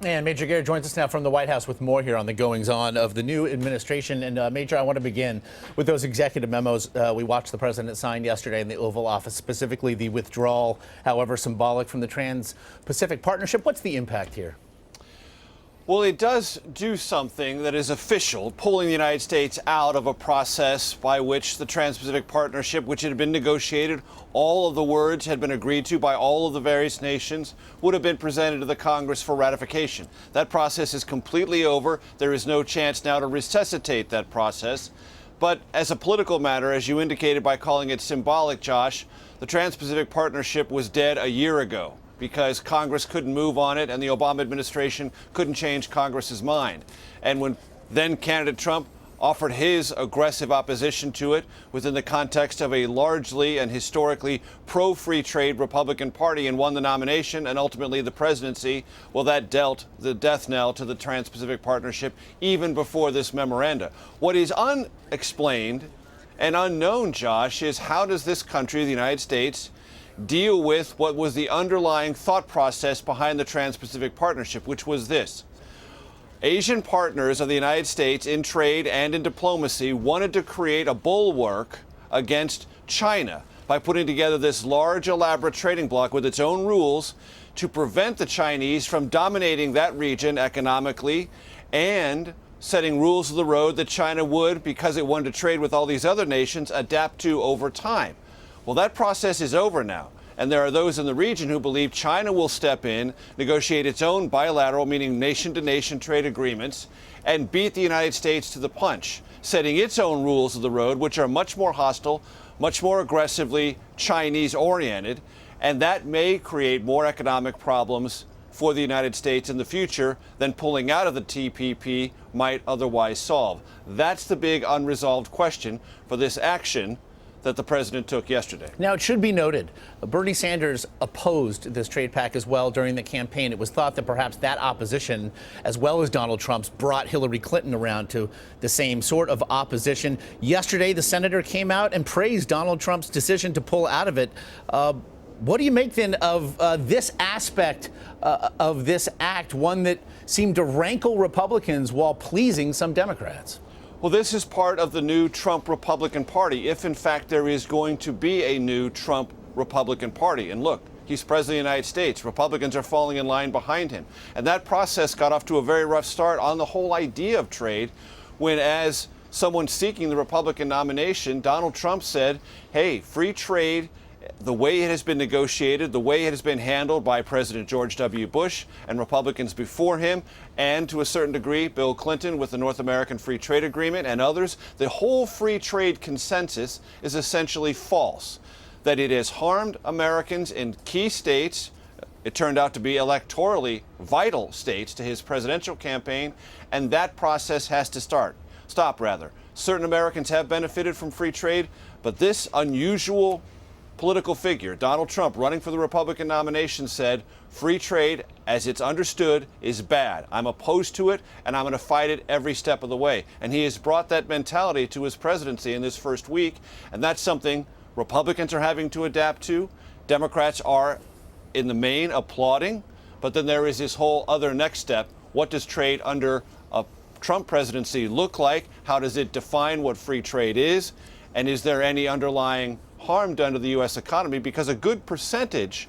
And Major Garrett joins us now from the White House with more here on the goings-on of the new administration. And Major, I want to begin with those executive memos we watched the president sign yesterday in the Oval Office, specifically the withdrawal, however symbolic, from the Trans-Pacific Partnership. What's the impact here? Well, it does do something that is official, pulling the United States out of a process by which the Trans-Pacific Partnership, which had been negotiated, all of the words had been agreed to by all of the various nations, would have been presented to the Congress for ratification. That process is completely over. There is no chance now to resuscitate that process. But as a political matter, as you indicated by calling it symbolic, Josh, the Trans-Pacific Partnership was dead a year ago, because Congress couldn't move on it and the Obama administration couldn't change Congress's mind. And when then candidate Trump offered his aggressive opposition to it within the context of a largely and historically pro-free trade Republican Party and won the nomination and ultimately the presidency, well, that dealt the death knell to the Trans-Pacific Partnership even before this memoranda. What is unexplained and unknown, Josh, is how does this country, the United States, deal with what was the underlying thought process behind the Trans-Pacific Partnership, which was this. Asian partners of the United States in trade and in diplomacy wanted to create a bulwark against China by putting together this large, elaborate trading bloc with its own rules to prevent the Chinese from dominating that region economically and setting rules of the road that China would, because it wanted to trade with all these other nations, adapt to over time. Well, that process is over now, and there are those in the region who believe China will step in, negotiate its own bilateral, meaning nation-to-nation trade agreements, and beat the United States to the punch, setting its own rules of the road, which are much more hostile, much more aggressively Chinese-oriented, and that may create more economic problems for the United States in the future than pulling out of the TPP might otherwise solve. That's the big unresolved question for this action that the president took yesterday. Now, it should be noted, Bernie Sanders opposed this trade pact as well during the campaign. It was thought that perhaps that opposition, as well as Donald Trump's, brought Hillary Clinton around to the same sort of opposition. Yesterday, the senator came out and praised Donald Trump's decision to pull out of it. What do you make then of this aspect of this act, one that seemed to rankle Republicans while pleasing some Democrats? Well, this is part of the new Trump Republican Party, if in fact there is going to be a new Trump Republican Party. And look, he's president of the United States. Republicans are falling in line behind him. And that process got off to a very rough start on the whole idea of trade when, as someone seeking the Republican nomination, Donald Trump said, hey, free trade, the way it has been negotiated, the way it has been handled by President George W. Bush and Republicans before him, and to a certain degree, Bill Clinton with the North American Free Trade Agreement and others, the whole free trade consensus is essentially false. That it has harmed Americans in key states. It turned out to be electorally vital states to his presidential campaign, and that process has to stop. Certain Americans have benefited from free trade, but this unusual political figure, Donald Trump, running for the Republican nomination, said free trade, as it's understood, is bad. I'm opposed to it, and I'm going to fight it every step of the way. And he has brought that mentality to his presidency in this first week, and that's something Republicans are having to adapt to. Democrats are, in the main, applauding, but then there is this whole other next step. What does trade under a Trump presidency look like? How does it define what free trade is? And is there any underlying harm done to the U.S. economy? Because a good percentage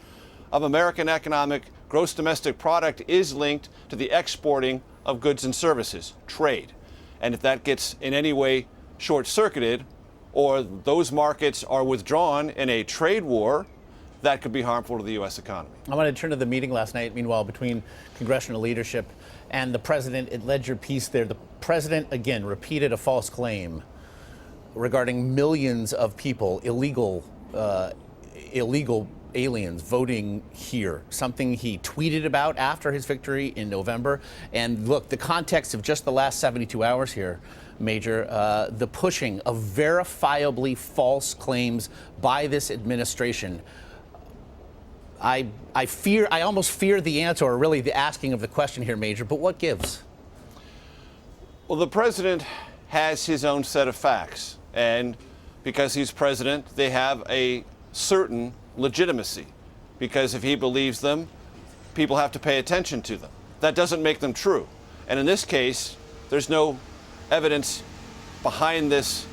of American economic gross domestic product is linked to the exporting of goods and services, trade. And if that gets in any way short-circuited or those markets are withdrawn in a trade war, that could be harmful to the U.S. economy. I want to turn to the meeting last night, meanwhile, between congressional leadership and the president. It led your piece there. The president, again, repeated a false claim regarding millions of people, illegal aliens voting here, something he tweeted about after his victory in November. And look, the context of just the last 72 hours here, Major, the pushing of verifiably false claims by this administration. I almost fear the answer, or really the asking of the question here, Major, but what gives? Well, the president has his own set of facts. And because he's president, they have a certain legitimacy. Because if he believes them, people have to pay attention to them. that doesn't make them true. And in this case, there's no evidence behind this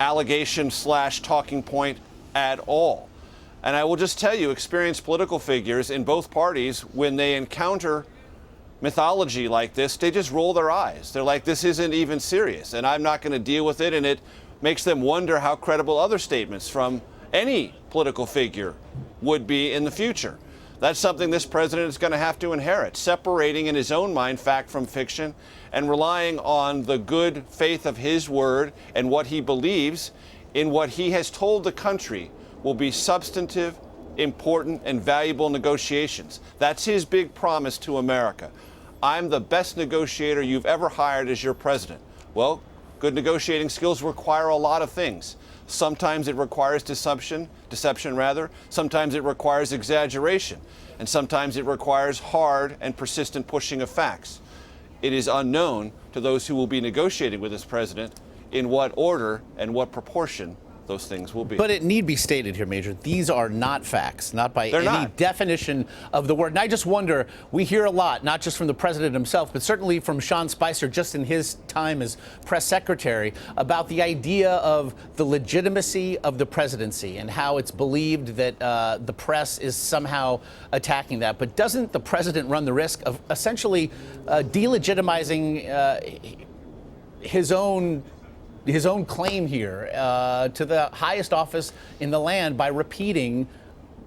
allegation / talking point at all. And I will just tell you, experienced political figures in both parties, when they encounter mythology like this, they just roll their eyes. They're like, this isn't even serious, and I'm not going to deal with it. And it makes them wonder how credible other statements from any political figure would be in the future. That's something this president is going to have to inherit, separating in his own mind fact from fiction and relying on the good faith of his word and what he believes in what he has told the country will be substantive, important, and valuable negotiations. That's his big promise to America. I'm the best negotiator you've ever hired as your president. Well, good negotiating skills require a lot of things. Sometimes it requires deception. Sometimes it requires exaggeration. And sometimes it requires hard and persistent pushing of facts. It is unknown to those who will be negotiating with this president in what order and what proportion those things will be. But it need be stated here, Major, these are not facts, not by any not. definition of the word. And I just wonder, we hear a lot, not just from the president himself, but certainly from Sean Spicer, just in his time as press secretary, about the idea of the legitimacy of the presidency and how it's believed that the press is somehow attacking that. But doesn't the president run the risk of essentially delegitimizing his own claim here to the highest office in the land by repeating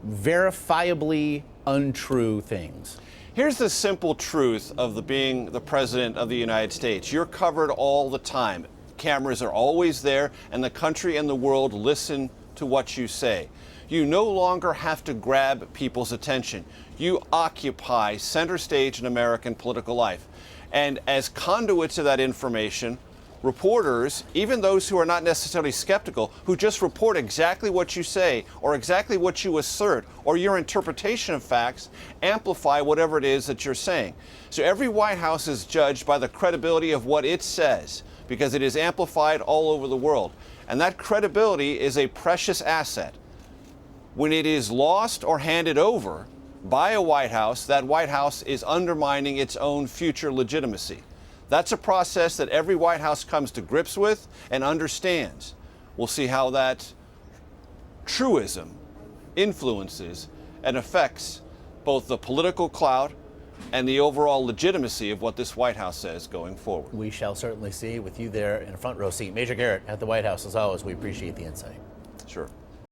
verifiably untrue things? Here's the simple truth of being the president of the United States. You're covered all the time. Cameras are always there, and the country and the world listen to what you say. You no longer have to grab people's attention. You occupy center stage in American political life. And as conduits of that information, reporters, even those who are not necessarily skeptical, who just report exactly what you say or exactly what you assert or your interpretation of facts, amplify whatever it is that you're saying. So every White House is judged by the credibility of what it says because it is amplified all over the world. And that credibility is a precious asset. When it is lost or handed over by a White House, that White House is undermining its own future legitimacy. That's a process that every White House comes to grips with and understands. We'll see how that truism influences and affects both the political clout and the overall legitimacy of what this White House says going forward. We shall certainly see. With you there in a front row seat, Major Garrett at the White House, as always, we appreciate the insight. Sure.